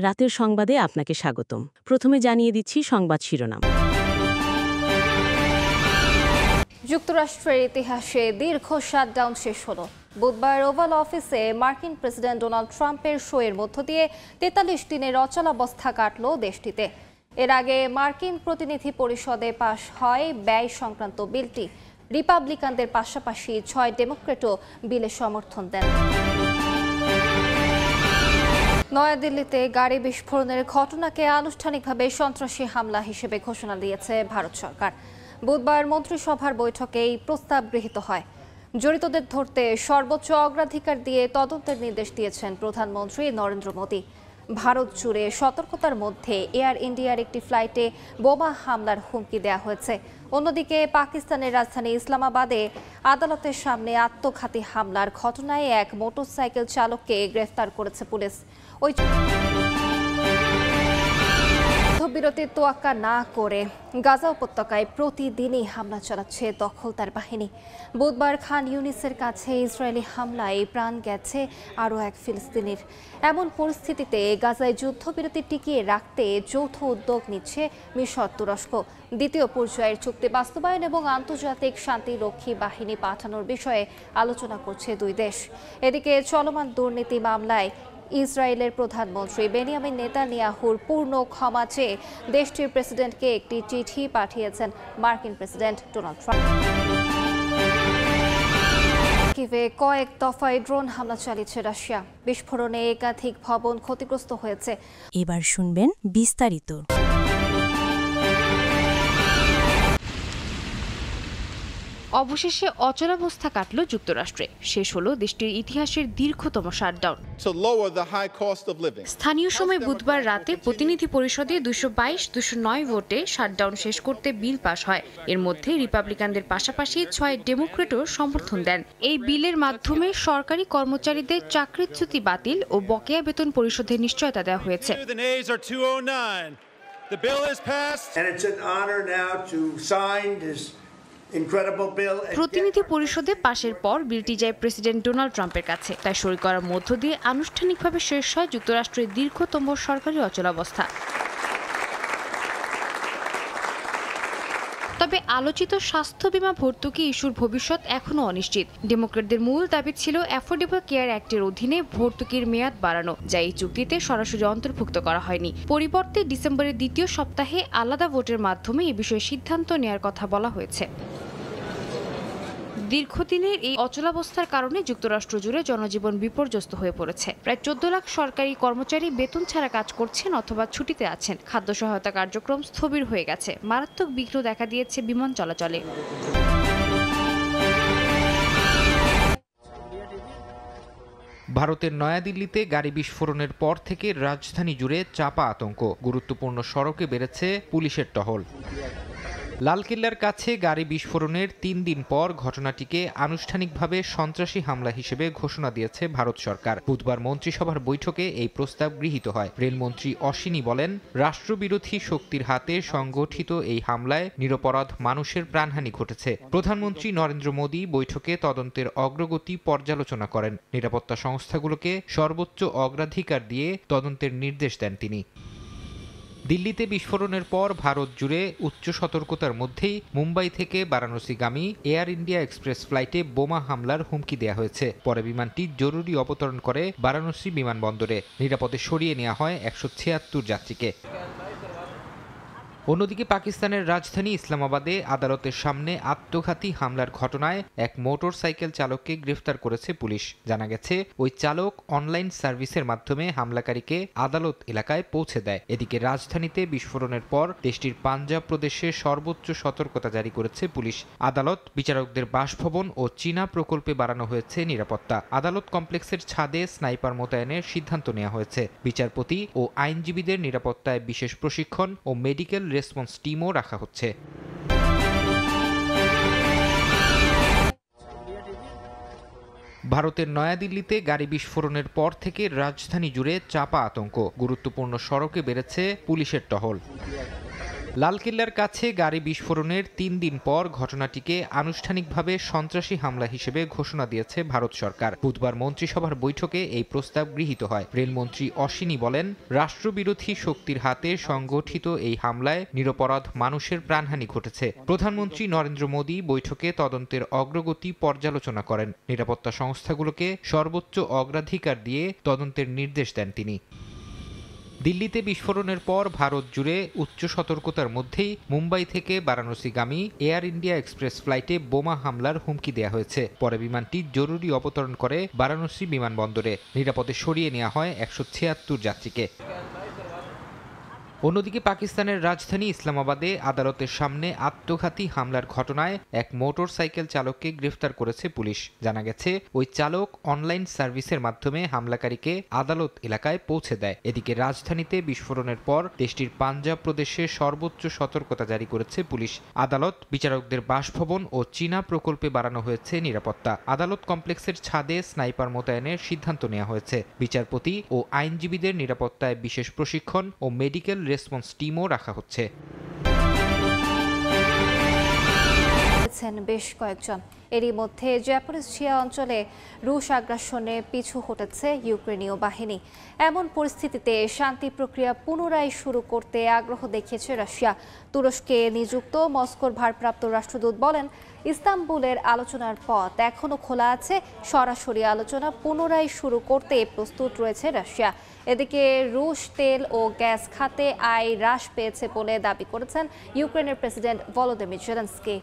রাতের সংবাদে আপনাকে স্বাগতম। প্রথমে জানিয়ে দিচ্ছি সংবাদ শিরোনাম। যুক্তরাষ্ট্রের ইতিহাসে দীর্ঘ শাটডাউন শেষ হলো। বুধবার ওভাল অফিসে মার্কিন প্রেসিডেন্ট ডোনাল্ড ট্রাম্পের শোয়ের মধ্য দিয়ে ৪৩ দিনের অচলাবস্থা কাটল দেশটিতে। এর আগে মার্কিন প্রতিনিধি পরিষদে পাশ হয় ব্যয় সংক্রান্ত বিলটি। রিপাবলিকানদের পাশাপাশি ৬ ডেমোক্রেটও বিলে সমর্থন দেন। নয়াদিল্লিতে গাড়ি বিস্ফোরণের ঘটনাকে আনুষ্ঠানিকভাবে সন্ত্রাসী হামলা হিসেবে ঘোষণা দিয়েছে ভারত সরকার। বুধবার মন্ত্রিসভার বৈঠকে এই প্রস্তাব গৃহীত হয়। জড়িতদের ধরতে সর্বোচ্চ অগ্রাধিকার দিয়ে তদন্তের নির্দেশ দিয়েছেন প্রধানমন্ত্রী নরেন্দ্র মোদী। ভারত জুড়ে সতর্কতার মধ্যে এয়ার ইন্ডিয়ার একটি ফ্লাইটে বোমা হামলার হুমকি দেওয়া হয়েছে। অন্যদিকে পাকিস্তানের রাজধানী ইসলামাবাদে আদালতের সামনে আত্মঘাতী হামলার ঘটনায় এক মোটরসাইকেল চালককে গ্রেফতার করেছে পুলিশ। ওই যুদ্ধবিরতির তোয়াক্কা না করে গাজা উপত্যকায় প্রতিদিনই হামলা চালাচ্ছে দখলদার বাহিনী। বুধবার খান ইউনিসের কাছে ইসরায়েলি হামলায় প্রাণ গেছে আরও এক ফিলিস্তিনির। এমন পরিস্থিতিতে গাজায় যুদ্ধবিরতি টিকিয়ে রাখতে যৌথ উদ্যোগ নিচ্ছে মিশর তুরস্ক। দ্বিতীয় পর্যায়ের চুক্তি বাস্তবায়ন এবং আন্তর্জাতিক শান্তিরক্ষী বাহিনী পাঠানোর বিষয়ে আলোচনা করছে দুই দেশ। এদিকে চলমান দুর্নীতি মামলায় ইসরায়েলের প্রধানমন্ত্রী বেনিয়ামিন নেতানিয়াহুর পূর্ণ ক্ষমা চেয়ে দেশটির প্রেসিডেন্টকে একটি চিঠি পাঠিয়েছেন মার্কিন প্রেসিডেন্ট ডোনাল্ড ট্রাম্প। কিয়েভে কয়েক দফায় ড্রোন হামলা চালিয়েছে রাশিয়া। বিস্ফোরণে একাধিক ভবন ক্ষতিগ্রস্ত হয়েছে। এবার শুনবেন বিস্তারিত। অবশেষে অচলাবস্থা কাটল যুক্তরাষ্ট্রে। শেষ হলো দেশটির ইতিহাসের দীর্ঘতম শাটডাউন। স্থানীয় সময় বুধবার রাতে প্রতিনিধি পরিষদে 222-209 ভোটে শাটডাউন শেষ করতে বিল পাশ হয়। এর মধ্যে রিপাবলিকানদের পাশাপাশি 6 ডেমোক্রেটও সমর্থন দেন। এই বিলের মাধ্যমে সরকারি কর্মচারীদের চাকরিচ্যুতি বাতিল ও বকেয়া বেতন পরিশোধের নিশ্চয়তা দেওয়া হয়েছে। প্রতিনিধি পরিষদে পাশের পর বিলটি যায় প্রেসিডেন্ট ডোনাল্ড ট্রাম্পের কাছে। তাই সই করার মধ্য দিয়ে আনুষ্ঠানিকভাবে শেষ হয় যুক্তরাষ্ট্রের দীর্ঘতম সরকারি অচলাবস্থা। তবে আলোচিত স্বাস্থ্য বীমা ভর্তুকি ইস্যুর ভবিষ্যৎ এখনও অনিশ্চিত। ডেমোক্রেটদের মূল দাবি ছিল অ্যাফোর্ডেবল কেয়ার অ্যাক্টের অধীনে ভর্তুকির মেয়াদ বাড়ানো, যা এই চুক্তিতে সরাসরি অন্তর্ভুক্ত করা হয়নি। পরিবর্তে ডিসেম্বরের দ্বিতীয় সপ্তাহে আলাদা ভোটের মাধ্যমে এ বিষয়ে সিদ্ধান্ত নেওয়ার কথা বলা হয়েছে। দীর্ঘদিনের এই অচলাবস্থার কারণে যুক্তরাষ্ট্র জুড়ে জনজীবন বিপর্যস্ত হয়ে পড়েছে। প্রায় 14 লাখ সরকারি কর্মচারী বেতন ছাড়া কাজ করছেন অথবা ছুটিতে আছেন। খাদ্য সহায়তা কার্যক্রম স্থবির হয়ে গেছে। মারাত্মক বিঘ্ন দেখা দিয়েছে বিমান চলাচলে। ভারতের নয়াদিল্লিতে গাড়ি বিস্ফোরণের পর থেকে রাজধানী জুড়ে চাপা আতঙ্ক। গুরুত্বপূর্ণ সড়কে বেড়েছে পুলিশের টহল। লালকেল্লার কাছে গাড়ি বিস্ফোরণের 3 দিন পর ঘটনাটিকে আনুষ্ঠানিকভাবে সন্ত্রাসী হামলা হিসেবে ঘোষণা দিয়েছে ভারত সরকার। বুধবার মন্ত্রিসভার বৈঠকে এই প্রস্তাব গৃহীত হয়। রেলমন্ত্রী অশ্বিনী বলেন, রাষ্ট্রবিরোধী শক্তির হাতে সংগঠিত এই হামলায় নিরপরাধ মানুষের প্রাণহানি ঘটেছে। প্রধানমন্ত্রী নরেন্দ্র মোদী বৈঠকে তদন্তের অগ্রগতি পর্যালোচনা করেন। নিরাপত্তা সংস্থাগুলোকে সর্বোচ্চ অগ্রাধিকার দিয়ে তদন্তের নির্দেশ দেন তিনি। দিল্লিতে বিস্ফোরণের পর ভারত জুড়ে উচ্চ সতর্কতার মধ্যেই মুম্বাই থেকে বারাণসীগামী এয়ার ইন্ডিয়া এক্সপ্রেস ফ্লাইটে বোমা হামলার হুমকি দেওয়া হয়েছে। পরে বিমানটি জরুরি অবতরণ করে বারাণসী বিমানবন্দরে। নিরাপদে সরিয়ে নেওয়া হয় 176 যাত্রীকে। অন্যদিকে পাকিস্তানের রাজধানী ইসলামাবাদে আদালতের সামনে আত্মঘাতী হামলার ঘটনায় এক মোটর সাইকেল চালককে গ্রেফতার করেছে পুলিশ। জানা গেছে, ওই চালক অনলাইন সার্ভিসের মাধ্যমে হামলাকারীকে আদালত এলাকায় পৌঁছে দেয়। এদিকে রাজধানীতে বিস্ফোরণের পর দেশটির পাঞ্জাব প্রদেশে সর্বোচ্চ সতর্কতা জারি করেছে পুলিশ। আদালত, বিচারকদের বাসভবন ও চীনা প্রকল্পে বাড়ানো হয়েছে নিরাপত্তা। আদালত কমপ্লেক্সের ছাদে স্নাইপার মোতায়েনের সিদ্ধান্ত নেওয়া হয়েছে। বিচারপতি ও আইনজীবীদের নিরাপত্তায় বিশেষ প্রশিক্ষণ ও মেডিকেল রেসপন্স টিমও রাখা হচ্ছে। ভারতের নয়াদিল্লিতে গাড়ি বিস্ফোরণের পর থেকে রাজধানী জুড়ে চাপা আতঙ্ক। গুরুত্বপূর্ণ সড়কে বেড়েছে পুলিশের টহল। লালকেল্লার কাছে গাড়ি বিস্ফোরণের 3 দিন পর ঘটনাটিকে আনুষ্ঠানিকভাবে সন্ত্রাসী হামলা হিসেবে ঘোষণা দিয়েছে ভারত সরকার। বুধবার মন্ত্রিসভার বৈঠকে এই প্রস্তাব গৃহীত হয়। রেলমন্ত্রী অশ্বিনী বলেন, রাষ্ট্রবিরোধী শক্তির হাতে সংগঠিত এই হামলায় নিরপরাধ মানুষের প্রাণহানি ঘটেছে। প্রধানমন্ত্রী নরেন্দ্র মোদী বৈঠকে তদন্তের অগ্রগতি পর্যালোচনা করেন। নিরাপত্তা সংস্থাগুলোকে সর্বোচ্চ অগ্রাধিকার দিয়ে তদন্তের নির্দেশ দেন তিনি। দিল্লিতে বিস্ফোরণের পর ভারত জুড়ে উচ্চ সতর্কতার মধ্যেই মুম্বাই থেকে বারাণসীগামী এয়ার ইন্ডিয়া এক্সপ্রেস ফ্লাইটে বোমা হামলার হুমকি দেওয়া হয়েছে। পরে বিমানটি জরুরি অবতরণ করে বারাণসী বিমানবন্দরে। নিরাপদে সরিয়ে নেওয়া হয় 176 যাত্রীকে। অন্যদিকে পাকিস্তানের রাজধানী ইসলামাবাদে আদালতের সামনে আত্মঘাতী হামলার ঘটনায় এক মোটর সাইকেল চালককে গ্রেফতার করেছে পুলিশ। জানা গেছে, ওই চালক অনলাইন সার্ভিসের মাধ্যমে হামলাকারীকে আদালত এলাকায় পৌঁছে দেয়। এদিকে রাজধানীতে বিস্ফোরণের পর দেশটির পাঞ্জাব প্রদেশে সর্বোচ্চ সতর্কতা জারি করেছে পুলিশ। আদালত, বিচারকদের বাসভবন ও চীনা প্রকল্পে বাড়ানো হয়েছে নিরাপত্তা। আদালত কমপ্লেক্সের ছাদে স্নাইপার মোতায়েনের সিদ্ধান্ত নেওয়া হয়েছে। বিচারপতি ও আইনজীবীদের নিরাপত্তায় বিশেষ প্রশিক্ষণ ও মেডিকেল রেসপন্স টিমও রাখা হচ্ছে। বেশ কয়েকজন। এরই মধ্যে জাপোরিজিয়া অঞ্চলে রুশ আগ্রাসনে পিছু হটেছে ইউক্রেনীয় বাহিনী। এমন পরিস্থিতিতে শান্তি প্রক্রিয়া পুনরায় শুরু করতে আগ্রহ দেখিয়েছে রাশিয়া। তুরস্কে নিযুক্ত মস্কোর ভারপ্রাপ্ত রাষ্ট্রদূত বলেন, ইস্তাম্বুলের আলোচনার পথ এখনও খোলা আছে। সরাসরি আলোচনা পুনরায় শুরু করতে প্রস্তুত রয়েছে রাশিয়া। এদিকে রুশ তেল ও গ্যাস খাতে আয় হ্রাস পেয়েছে বলে দাবি করেছেন ইউক্রেনের প্রেসিডেন্ট ভলোদিমির জেলেনস্কি।